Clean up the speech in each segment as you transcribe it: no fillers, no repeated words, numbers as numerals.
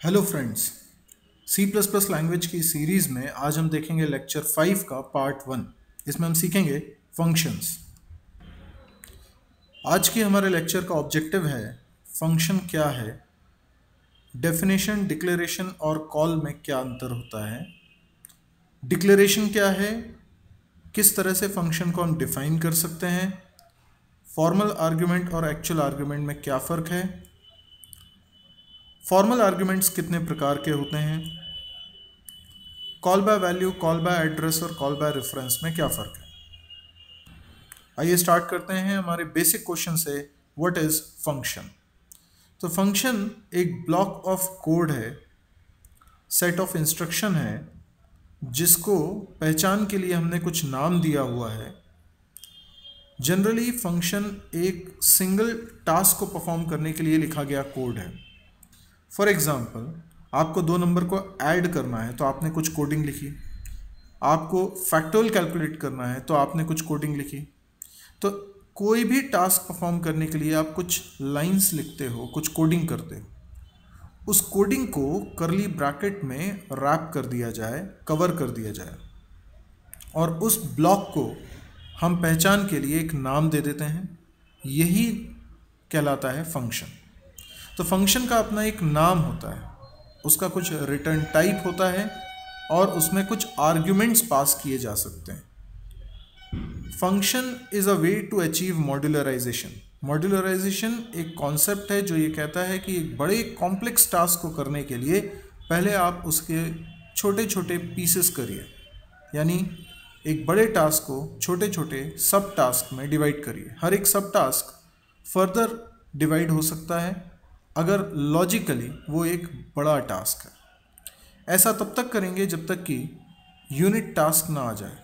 Hello friends, C plus plus language की series में आज हम देखेंगे लेक्चर 5 का पार्ट 1। इसमें हम सीखेंगे फंक्शंस। आज के हमारे लेक्चर का ऑब्जेक्टिव है फंक्शन क्या है, डेफिनेशन, डिक्लेरेशन और कॉल में क्या अंतर होता है, डिक्लेरेशन क्या है, किस तरह से फंक्शन को हम डिफाइन कर सकते हैं, फॉर्मल आर्ग्यूमेंट और एक्चुअल आर्ग्यूमेंट में क्या फ़र्क है, फॉर्मल आर्ग्यूमेंट्स कितने प्रकार के होते हैं, call by value, call by address और कॉल बाय रेफरेंस में क्या फ़र्क है। आइए स्टार्ट करते हैं हमारे बेसिक क्वेश्चन से। What is function? तो फंक्शन एक ब्लॉक ऑफ कोड है, सेट ऑफ इंस्ट्रक्शन है, जिसको पहचान के लिए हमने कुछ नाम दिया हुआ है। जनरली फंक्शन एक सिंगल टास्क को परफॉर्म करने के लिए लिखा गया कोड है। फॉर एग्जाम्पल, आपको दो नंबर को ऐड करना है तो आपने कुछ कोडिंग लिखी, आपको फैक्टोरियल कैलकुलेट करना है तो आपने कुछ कोडिंग लिखी। तो कोई भी टास्क परफॉर्म करने के लिए आप कुछ लाइंस लिखते हो, कुछ कोडिंग करते हो। उस कोडिंग को करली ब्रैकेट में रैप कर दिया जाए, कवर कर दिया जाए, और उस ब्लॉक को हम पहचान के लिए एक नाम दे देते हैं। यही कहलाता है फंक्शन। तो फंक्शन का अपना एक नाम होता है, उसका कुछ रिटर्न टाइप होता है और उसमें कुछ आर्ग्यूमेंट्स पास किए जा सकते हैं। Function is a way to achieve modularisation. Modularisation एक कॉन्सेप्ट है जो ये कहता है कि एक बड़े कॉम्प्लेक्स टास्क को करने के लिए पहले आप उसके छोटे छोटे पीसेस करिए, यानी एक बड़े टास्क को छोटे छोटे सब टास्क में डिवाइड करिए। हर एक सब टास्क फर्दर डिवाइड हो सकता है अगर लॉजिकली वो एक बड़ा टास्क है। ऐसा तब तक करेंगे जब तक कि यूनिट टास्क ना आ जाए।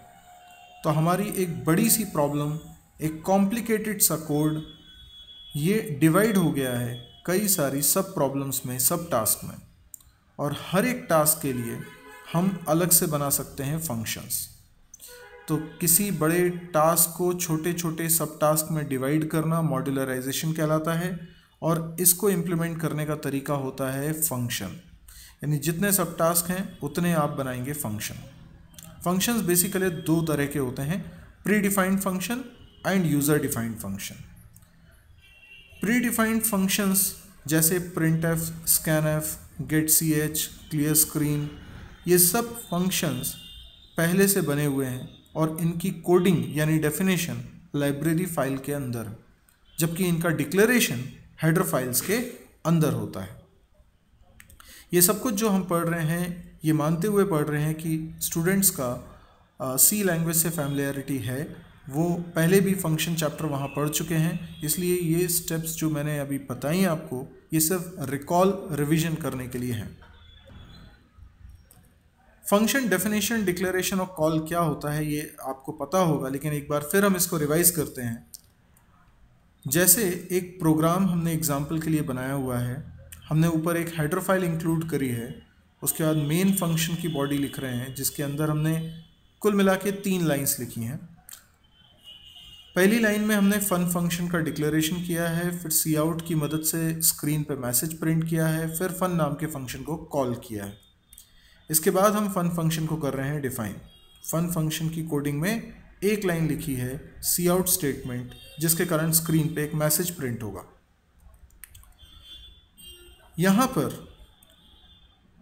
तो हमारी एक बड़ी सी प्रॉब्लम, एक कॉम्प्लिकेटेड सा कोड, ये डिवाइड हो गया है कई सारी सब प्रॉब्लम्स में, सब टास्क में, और हर एक टास्क के लिए हम अलग से बना सकते हैं फंक्शंस। तो किसी बड़े टास्क को छोटे छोटे सब टास्क में डिवाइड करना मॉड्यूलराइजेशन कहलाता है, और इसको इम्प्लीमेंट करने का तरीका होता है फंक्शन। यानी जितने सब टास्क हैं उतने आप बनाएंगे फंक्शन। फंक्शंस बेसिकली दो तरह के होते हैं, pre defined function end user defined function. Pre defined functions जैसे printf, scanf, getch, clear screen, ये सब फंक्शंस पहले से बने हुए हैं और इनकी कोडिंग यानी डेफिनेशन लाइब्रेरी फाइल के अंदर, जबकि इनका डिक्लेरेशन हेडर फाइल्स के अंदर होता है। ये सब कुछ जो हम पढ़ रहे हैं ये मानते हुए पढ़ रहे हैं कि स्टूडेंट्स का सी लैंग्वेज से फैमिलियरिटी है, वो पहले भी फंक्शन चैप्टर वहाँ पढ़ चुके हैं। इसलिए ये स्टेप्स जो मैंने अभी बताई आपको, ये सिर्फ रिकॉल, रिवीजन करने के लिए हैं। फंक्शन डेफिनेशन, डिक्लेरेशन और कॉल क्या होता है ये आपको पता होगा, लेकिन एक बार फिर हम इसको रिवाइज करते हैं। जैसे एक प्रोग्राम हमने एग्जाम्पल के लिए बनाया हुआ है, हमने ऊपर एक हेडर फाइल इंक्लूड करी है, उसके बाद मेन फंक्शन की बॉडी लिख रहे हैं जिसके अंदर हमने कुल मिला के 3 लाइन्स लिखी हैं। पहली लाइन में हमने फन फंक्शन का डिक्लेरेशन किया है, फिर सी आउट की मदद से स्क्रीन पे मैसेज प्रिंट किया है, फिर फन नाम के फंक्शन को कॉल किया है। इसके बाद हम फन फंक्शन को कर रहे हैं डिफाइन। फन फंक्शन की कोडिंग में एक लाइन लिखी है सी आउट स्टेटमेंट, जिसके कारण स्क्रीन पे एक मैसेज प्रिंट होगा। यहाँ पर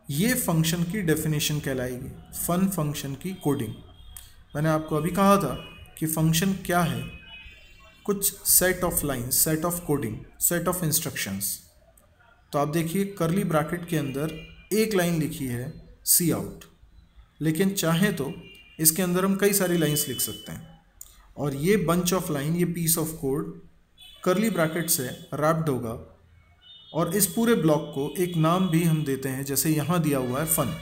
ये फंक्शन की डेफिनेशन कहलाएगी, फन फंक्शन की कोडिंग। मैंने आपको अभी कहा था कि फंक्शन क्या है, कुछ set of lines, set of coding, set of instructions. तो आप देखिए करली ब्रैकेट के अंदर एक लाइन लिखी है सी आउट, लेकिन चाहे तो इसके अंदर हम कई सारी लाइंस लिख सकते हैं, और ये बंच ऑफ लाइन, ये piece of code curly bracket से रैप्ड होगा, और इस पूरे ब्लॉक को एक नाम भी हम देते हैं, जैसे यहाँ दिया हुआ है फन।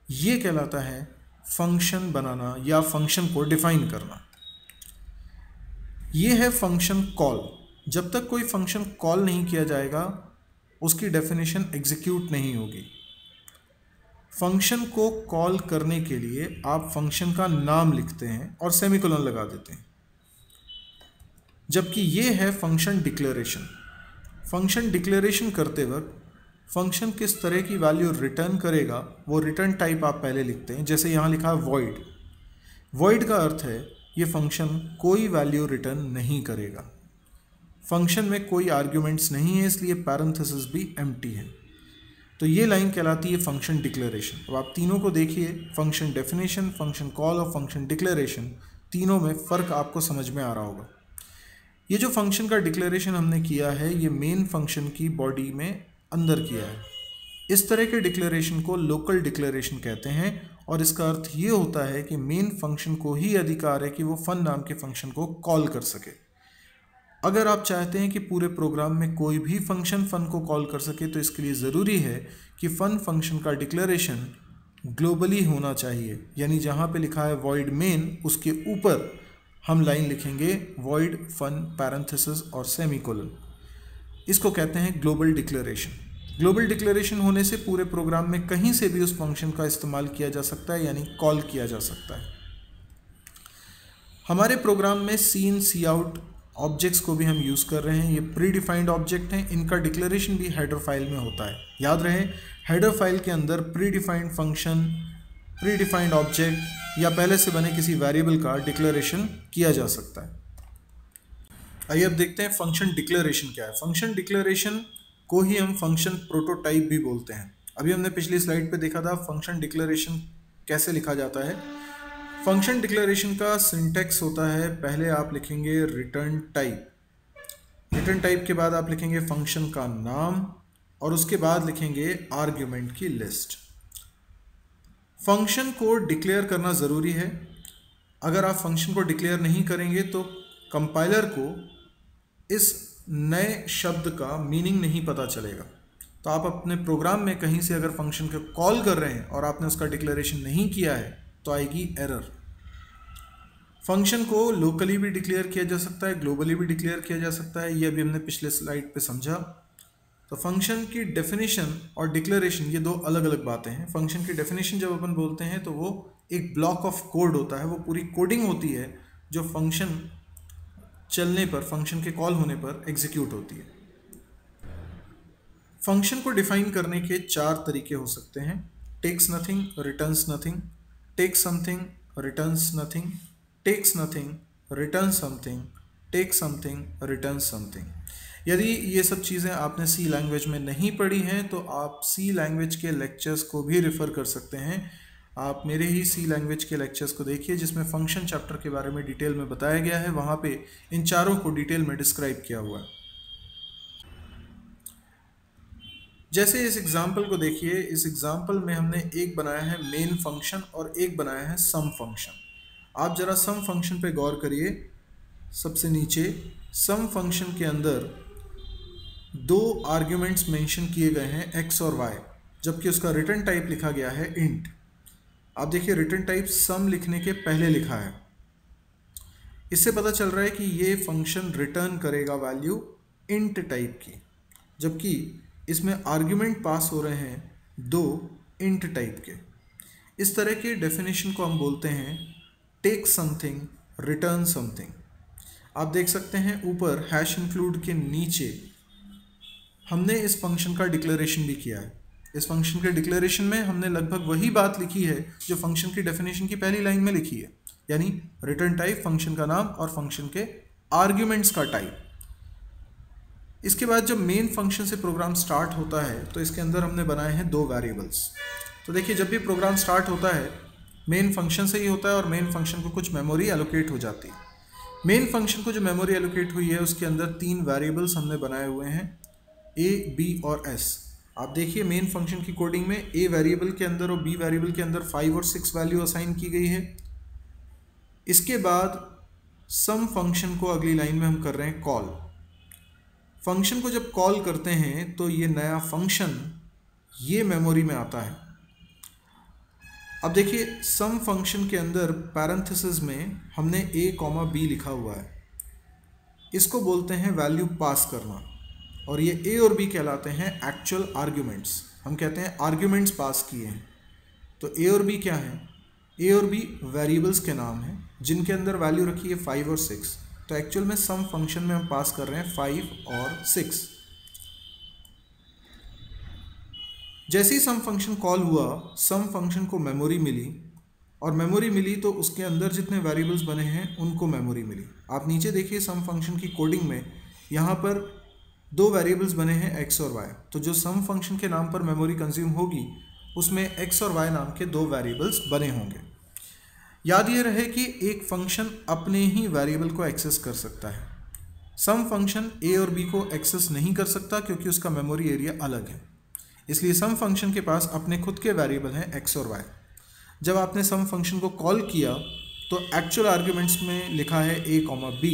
ये कहलाता है फंक्शन बनाना या फंक्शन को डिफाइन करना। ये है फंक्शन कॉल। जब तक कोई फंक्शन कॉल नहीं किया जाएगा उसकी डेफिनेशन एग्जीक्यूट नहीं होगी। फंक्शन को कॉल करने के लिए आप फंक्शन का नाम लिखते हैं और सेमीकोलन लगा देते हैं, जबकि ये है फंक्शन डिक्लेरेशन। फंक्शन डिक्लेरेशन करते वक्त फंक्शन किस तरह की वैल्यू रिटर्न करेगा वो रिटर्न टाइप आप पहले लिखते हैं। जैसे यहाँ लिखा है वॉइड। वॉइड का अर्थ है ये फंक्शन कोई वैल्यू रिटर्न नहीं करेगा। फंक्शन में कोई आर्ग्यूमेंट्स नहीं है, इसलिए पैरेंथेसिस भी एम्प्टी है। तो ये लाइन कहलाती है फंक्शन डिक्लेरेशन। अब आप तीनों को देखिए, फंक्शन डेफिनेशन, फंक्शन कॉल और फंक्शन डिक्लेरेशन, तीनों में फ़र्क आपको समझ में आ रहा होगा। ये जो फंक्शन का डिक्लेरेशन हमने किया है ये मेन फंक्शन की बॉडी में अंदर किया है। इस तरह के डिक्लेरेशन को लोकल डिक्लेरेशन कहते हैं और इसका अर्थ ये होता है कि मेन फंक्शन को ही अधिकार है कि वो फन नाम के फंक्शन को कॉल कर सके। अगर आप चाहते हैं कि पूरे प्रोग्राम में कोई भी फंक्शन फन को कॉल कर सके तो इसके लिए ज़रूरी है कि फन फंक्शन का डिक्लेरेशन ग्लोबली होना चाहिए। यानी जहाँ पे लिखा है वॉइड मेन उसके ऊपर हम लाइन लिखेंगे वॉइड फन पैरेंथेसिस और सेमीकोलन। इसको कहते हैं ग्लोबल डिक्लेरेशन। ग्लोबल डिक्लेरेशन होने से पूरे प्रोग्राम में कहीं से भी उस फंक्शन का इस्तेमाल किया जा सकता है, यानी कॉल किया जा सकता है। हमारे प्रोग्राम में सी इन सी आउट ऑब्जेक्ट्स को भी हम यूज़ कर रहे हैं। ये प्री डिफाइंड ऑब्जेक्ट हैं, इनका डिक्लेरेशन भी हेडर फाइल में होता है। याद रहे, हेडर फाइल के अंदर pre defined function, pre defined object या पहले से बने किसी वेरिएबल का डिक्लेरेशन किया जा सकता है। आइए अब देखते हैं फंक्शन डिक्लेरेशन क्या है। फंक्शन डिक्लेरेशन को ही हम फंक्शन प्रोटोटाइप भी बोलते हैं। अभी हमने पिछली स्लाइड पे देखा था फंक्शन डिक्लेरेशन कैसे लिखा जाता है। फंक्शन डिक्लेरेशन का सिंटैक्स होता है, पहले आप लिखेंगे रिटर्न टाइप, रिटर्न टाइप के बाद आप लिखेंगे फंक्शन का नाम और उसके बाद लिखेंगे आर्ग्यूमेंट की लिस्ट। फंक्शन को डिक्लेयर करना ज़रूरी है। अगर आप फंक्शन को डिक्लेयर नहीं करेंगे तो कंपाइलर को इस नए शब्द का मीनिंग नहीं पता चलेगा। तो आप अपने प्रोग्राम में कहीं से अगर फंक्शन को कॉल कर रहे हैं और आपने उसका डिक्लेरेशन नहीं किया है तो आएगी एरर। फंक्शन को लोकली भी डिक्लेयर किया जा सकता है, ग्लोबली भी डिक्लेयर किया जा सकता है। ये अभी हमने पिछले स्लाइड पे समझा। तो फंक्शन की डेफिनेशन और डिक्लेरेशन ये दो अलग अलग बातें हैं। फंक्शन की डेफिनेशन जब अपन बोलते हैं तो वो एक ब्लॉक ऑफ कोड होता है, वो पूरी कोडिंग होती है जो फंक्शन चलने पर, फंक्शन के कॉल होने पर एग्जीक्यूट होती है। फंक्शन को डिफाइन करने के 4 तरीके हो सकते हैं। Takes nothing, returns nothing, takes something, returns nothing, takes nothing, return something, take something, return something. यदि ये सब चीज़ें आपने सी लैंग्वेज में नहीं पढ़ी हैं तो आप सी लैंग्वेज के लेक्चर्स को भी रेफ़र कर सकते हैं। आप मेरे ही सी लैंग्वेज के लेक्चर्स को देखिए जिसमें फंक्शन चैप्टर के बारे में डिटेल में बताया गया है। वहाँ पे इन चारों को डिटेल में डिस्क्राइब किया हुआ है। जैसे इस एग्जाम्पल को देखिए, इस एग्जाम्पल में हमने एक बनाया है मेन फंक्शन और एक बनाया है सम फंक्शन। आप ज़रा सम फंक्शन पे गौर करिए। सबसे नीचे सम फंक्शन के अंदर 2 आर्ग्यूमेंट्स मेंशन किए गए हैं x और y, जबकि उसका रिटर्न टाइप लिखा गया है इंट। आप देखिए रिटर्न टाइप सम लिखने के पहले लिखा है। इससे पता चल रहा है कि ये फंक्शन रिटर्न करेगा वैल्यू इंट टाइप की, जबकि इसमें आर्ग्यूमेंट पास हो रहे हैं 2 इंट टाइप के। इस तरह के डेफिनेशन को हम बोलते हैं टेक समथिंग, रिटर्न समथिंग। आप देख सकते हैं ऊपर हैश इंक्लूड के नीचे हमने इस फंक्शन का डिक्लेरेशन भी किया है। इस फंक्शन के डिक्लेरेशन में हमने लगभग वही बात लिखी है जो फंक्शन की डेफिनेशन की पहली लाइन में लिखी है, यानी रिटर्न टाइप, फंक्शन का नाम और फंक्शन के आर्ग्यूमेंट्स का टाइप। इसके बाद जब मेन फंक्शन से प्रोग्राम स्टार्ट होता है तो इसके अंदर हमने बनाए हैं 2 वेरिएबल्स। तो देखिए जब भी प्रोग्राम स्टार्ट होता है मेन फंक्शन से ही होता है और मेन फंक्शन को कुछ मेमोरी एलोकेट हो जाती है। मेन फंक्शन को जो मेमोरी एलोकेट हुई है उसके अंदर 3 वेरिएबल्स हमने बनाए हुए हैं, a, b और s। आप देखिए मेन फंक्शन की कोडिंग में a वेरिएबल के अंदर और b वेरिएबल के अंदर 5 और 6 वैल्यू असाइन की गई है। इसके बाद सम फंक्शन को अगली लाइन में हम कर रहे हैं कॉल। फंक्शन को जब कॉल करते हैं तो ये नया फंक्शन ये मेमोरी में आता है। अब देखिए सम फंक्शन के अंदर पैरेंथेसिस में हमने a, b लिखा हुआ है। इसको बोलते हैं वैल्यू पास करना और ये a और b कहलाते हैं एक्चुअल आर्ग्यूमेंट्स। हम कहते हैं आर्ग्यूमेंट्स पास किए हैं। तो a और b क्या है? a और b वेरिएबल्स के नाम हैं जिनके अंदर वैल्यू रखी है 5 और 6। तो एक्चुअल में सम फंक्शन में हम पास कर रहे हैं 5 और 6। जैसे ही सम फंक्शन कॉल हुआ, सम फंक्शन को मेमोरी मिली, और मेमोरी मिली तो उसके अंदर जितने वेरिएबल्स बने हैं उनको मेमोरी मिली। आप नीचे देखिए सम फंक्शन की कोडिंग में यहाँ पर दो वेरिएबल्स बने हैं x और y। तो जो सम फंक्शन के नाम पर मेमोरी कंज्यूम होगी उसमें x और y नाम के दो वेरिएबल्स बने होंगे। याद ये रहे कि एक फंक्शन अपने ही वेरिएबल को एक्सेस कर सकता है। सम फंक्शन a और b को एक्सेस नहीं कर सकता क्योंकि उसका मेमोरी एरिया अलग है। इसलिए सम फंक्शन के पास अपने खुद के वेरिएबल हैं x और y। जब आपने सम फंक्शन को कॉल किया तो एक्चुअल आर्ग्यूमेंट्स में लिखा है a, b,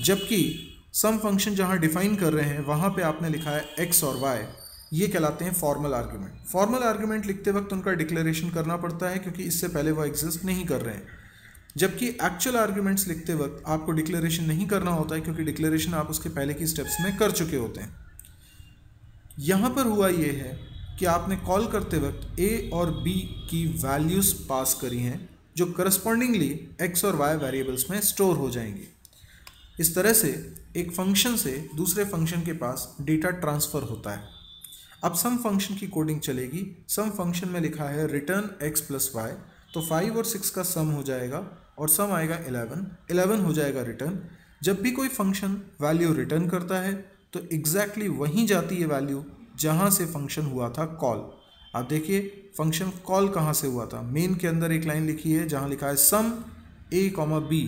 जबकि सम फंक्शन जहां डिफाइन कर रहे हैं वहां पे आपने लिखा है x और y। ये कहलाते हैं फॉर्मल आर्ग्यूमेंट। फॉर्मल आर्ग्यूमेंट लिखते वक्त उनका डिक्लेरेशन करना पड़ता है क्योंकि इससे पहले वो एग्जिस्ट नहीं कर रहे हैं, जबकि एक्चुअल आर्ग्यूमेंट्स लिखते वक्त आपको डिक्लेरेशन नहीं करना होता है क्योंकि डिक्लेरेशन आप उसके पहले की स्टेप्स में कर चुके होते हैं। यहाँ पर हुआ ये है कि आपने कॉल करते वक्त a और b की वैल्यूज़ पास करी हैं जो करस्पॉन्डिंगली x और y वेरिएबल्स में स्टोर हो जाएंगी। इस तरह से एक फंक्शन से दूसरे फंक्शन के पास डेटा ट्रांसफ़र होता है। अब सम फंक्शन की कोडिंग चलेगी। सम फंक्शन में लिखा है रिटर्न x प्लस वाई, तो 5 और 6 का सम हो जाएगा और सम आएगा 11 हो जाएगा रिटर्न। जब भी कोई फंक्शन वैल्यू रिटर्न करता है तो एग्जैक्टली वहीं जाती है वैल्यू जहाँ से फंक्शन हुआ था कॉल। आप देखिए फंक्शन कॉल कहाँ से हुआ था। मेन के अंदर एक लाइन लिखी है जहाँ लिखा है सम a, b,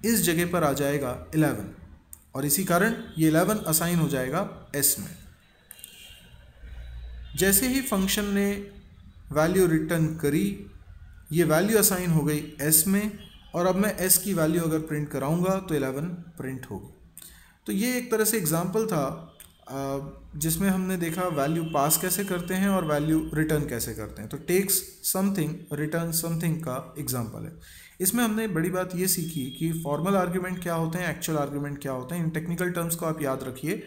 इस जगह पर आ जाएगा 11 और इसी कारण ये 11 असाइन हो जाएगा s में। जैसे ही फंक्शन ने वैल्यू रिटर्न करी, ये वैल्यू असाइन हो गई s में, और अब मैं s की वैल्यू अगर प्रिंट कराऊंगा तो 11 प्रिंट होगी। तो ये एक तरह से एग्जांपल था जिसमें हमने देखा वैल्यू पास कैसे करते हैं और वैल्यू रिटर्न कैसे करते हैं। तो टेक्स समथिंग रिटर्न समथिंग का एग्जांपल है। इसमें हमने बड़ी बात ये सीखी कि फॉर्मल आर्ग्यूमेंट क्या होते हैं, एक्चुअल आर्ग्यूमेंट क्या होते हैं। इन टेक्निकल टर्म्स को आप याद रखिए।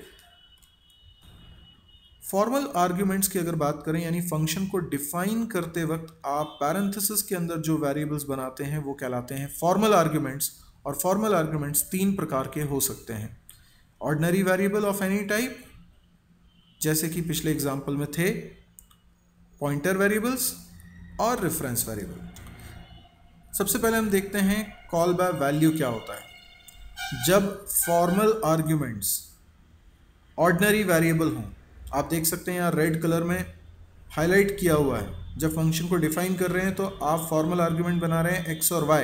फॉर्मल आर्ग्यूमेंट्स की अगर बात करें यानी फंक्शन को डिफाइन करते वक्त आप पैरेंथेसिस के अंदर जो वेरिएबल्स बनाते हैं वो कहलाते हैं फॉर्मल आर्ग्यूमेंट्स। और फॉर्मल आर्ग्यूमेंट्स तीन प्रकार के हो सकते हैं। Ordinary variable of any type, जैसे कि पिछले एग्जाम्पल में थे पॉइंटर वेरिएबल्स और रेफरेंस वेरिएबल। सबसे पहले हम देखते हैं कॉल बाय वैल्यू क्या होता है। जब फॉर्मल आर्ग्यूमेंट्स ऑर्डिनरी वेरिएबल हों, आप देख सकते हैं यहाँ रेड कलर में हाईलाइट किया हुआ है। जब फंक्शन को डिफाइन कर रहे हैं तो आप फॉर्मल आर्ग्यूमेंट बना रहे हैं x और y।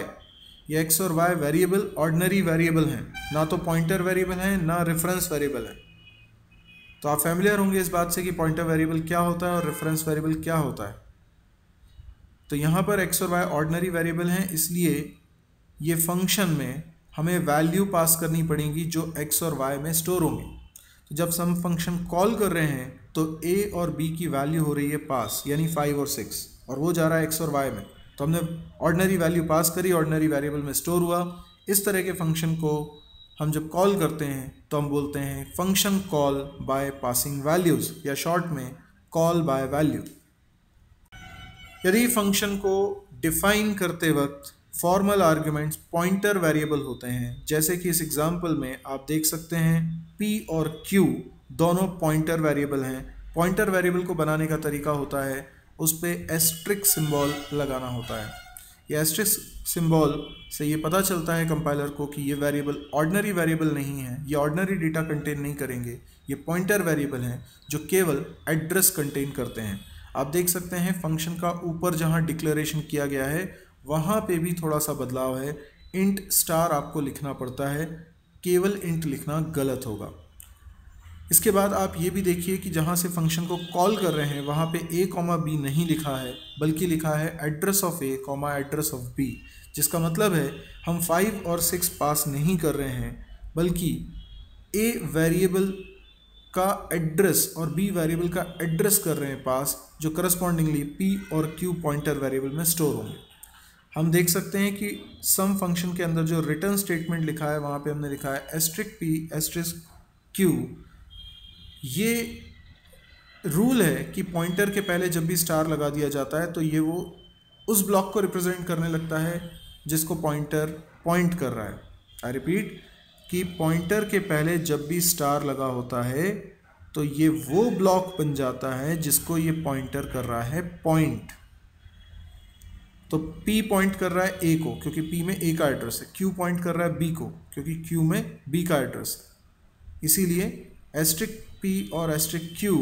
ये x और y वेरिएबल ऑर्डिनरी वेरिएबल हैं, ना तो पॉइंटर वेरिएबल हैं ना रेफरेंस वेरिएबल है। तो आप फैमिलियर होंगे इस बात से कि पॉइंटर वेरिएबल क्या होता है और रेफरेंस वेरिएबल क्या होता है। तो यहाँ पर x और y ऑर्डिनरी वेरिएबल हैं, इसलिए ये फंक्शन में हमें वैल्यू पास करनी पड़ेगी जो x और y में स्टोर होंगी। तो जब सम फंक्शन कॉल कर रहे हैं तो a और b की वैल्यू हो रही है पास, यानी 5 और 6, और वो जा रहा है x और y में। तो हमने ऑर्डिनरी वैल्यू पास करी, ऑर्डिनरी वेरिएबल में स्टोर हुआ। इस तरह के फंक्शन को हम जब कॉल करते हैं तो हम बोलते हैं function call by passing values, या शॉर्ट में कॉल बाय वैल्यू। यदि फंक्शन को डिफाइन करते वक्त फॉर्मल आर्ग्यूमेंट्स पॉइंटर वेरिएबल होते हैं, जैसे कि इस एग्जांपल में आप देख सकते हैं p और q दोनों पॉइंटर वेरिएबल हैं। पॉइंटर वेरिएबल को बनाने का तरीका होता है उस पर एस्ट्रिक सिंबल लगाना होता है। ये एस्ट्रिक सिंबल से ये पता चलता है कंपाइलर को कि ये वेरिएबल ऑर्डिनरी वेरिएबल नहीं है, ये ऑर्डिनरी डेटा कंटेन नहीं करेंगे, ये पॉइंटर वेरिएबल हैं जो केवल एड्रेस कंटेन करते हैं। आप देख सकते हैं फंक्शन का ऊपर जहाँ डिक्लेरेशन किया गया है वहाँ पे भी थोड़ा सा बदलाव है। इंट स्टार आपको लिखना पड़ता है, केवल इंट लिखना गलत होगा। इसके बाद आप ये भी देखिए कि जहाँ से फंक्शन को कॉल कर रहे हैं वहाँ पे a, b नहीं लिखा है, बल्कि लिखा है address of a, address of b, जिसका मतलब है हम 5 और 6 पास नहीं कर रहे हैं, बल्कि a वेरिएबल का एड्रेस और b वेरिएबल का एड्रेस कर रहे हैं पास, जो करस्पॉन्डिंगली p और q पॉइंटर वेरिएबल में स्टोर होंगे। हम देख सकते हैं कि सम फंक्शन के अंदर जो रिटर्न स्टेटमेंट लिखा है वहाँ पे हमने लिखा है एस्ट्रिक p एस्ट्रिक q। ये रूल है कि पॉइंटर के पहले जब भी स्टार लगा दिया जाता है तो ये वो उस ब्लॉक को रिप्रेजेंट करने लगता है जिसको पॉइंटर पॉइंट कर रहा है। आई रिपीट कि पॉइंटर के पहले जब भी स्टार लगा होता है तो ये वो ब्लॉक बन जाता है जिसको ये पॉइंटर कर रहा है पॉइंट। तो P पॉइंट कर रहा है A को क्योंकि P में A का एड्रेस है, Q पॉइंट कर रहा है B को क्योंकि Q में B का एड्रेस है। इसीलिए एस्ट्रिक P और एस्ट्रिक Q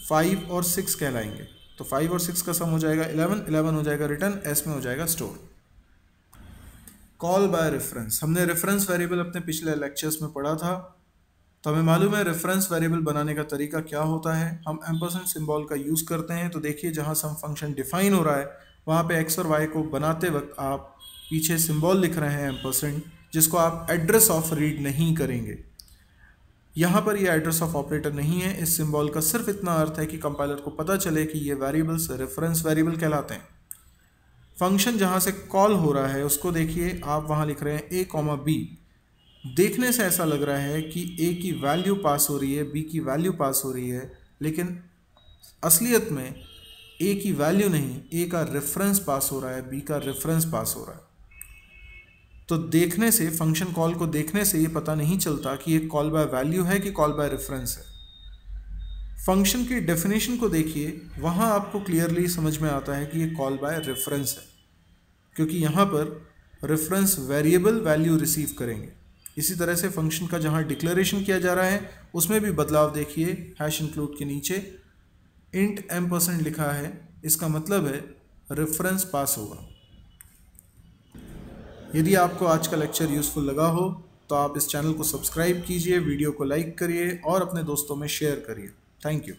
5 और 6 कहलाएंगे। तो 5 और 6 का सम हो जाएगा 11, 11 हो जाएगा रिटर्न, S में हो जाएगा स्टोर। कॉल बाय रेफरेंस, हमने रेफरेंस वेरिएबल अपने पिछले लेक्चर्स में पढ़ा था। तो हमें मालूम है रेफरेंस वेरिएबल बनाने का तरीका क्या होता है। हम एम्परसेंड सिंबल का यूज़ करते हैं। तो देखिए जहाँ सम फंक्शन डिफाइन हो रहा है वहाँ पे x और y को बनाते वक्त आप पीछे सिंबल लिख रहे हैं एम्परसेंड, जिसको आप एड्रेस ऑफ रीड नहीं करेंगे। यहाँ पर ये एड्रेस ऑफ ऑपरेटर नहीं है। इस सिंबल का सिर्फ इतना अर्थ है कि कंपाइलर को पता चले कि ये वेरिएबल्स रेफरेंस वेरिएबल कहलाते हैं। फंक्शन जहाँ से कॉल हो रहा है उसको देखिए, आप वहाँ लिख रहे हैं a, b। देखने से ऐसा लग रहा है कि a की वैल्यू पास हो रही है, b की वैल्यू पास हो रही है, लेकिन असलियत में a की वैल्यू नहीं, a का रेफरेंस पास हो रहा है, b का रेफरेंस पास हो रहा है। तो देखने से, फंक्शन कॉल को देखने से ये पता नहीं चलता कि ये कॉल बाय वैल्यू है कि कॉल बाय रेफरेंस है। फंक्शन की डेफिनेशन को देखिए, वहाँ आपको क्लियरली समझ में आता है कि ये कॉल बाय रेफरेंस है, क्योंकि यहाँ पर रेफरेंस वेरिएबल वैल्यू रिसीव करेंगे। इसी तरह से फंक्शन का जहाँ डिक्लेरेशन किया जा रहा है उसमें भी बदलाव देखिए। हैश इंक्लूड के नीचे इंट एम्परसेंड लिखा है, इसका मतलब है रेफरेंस पास होगा। यदि आपको आज का लेक्चर यूज़फुल लगा हो तो आप इस चैनल को सब्सक्राइब कीजिए, वीडियो को लाइक करिए और अपने दोस्तों में शेयर करिए। Thank you.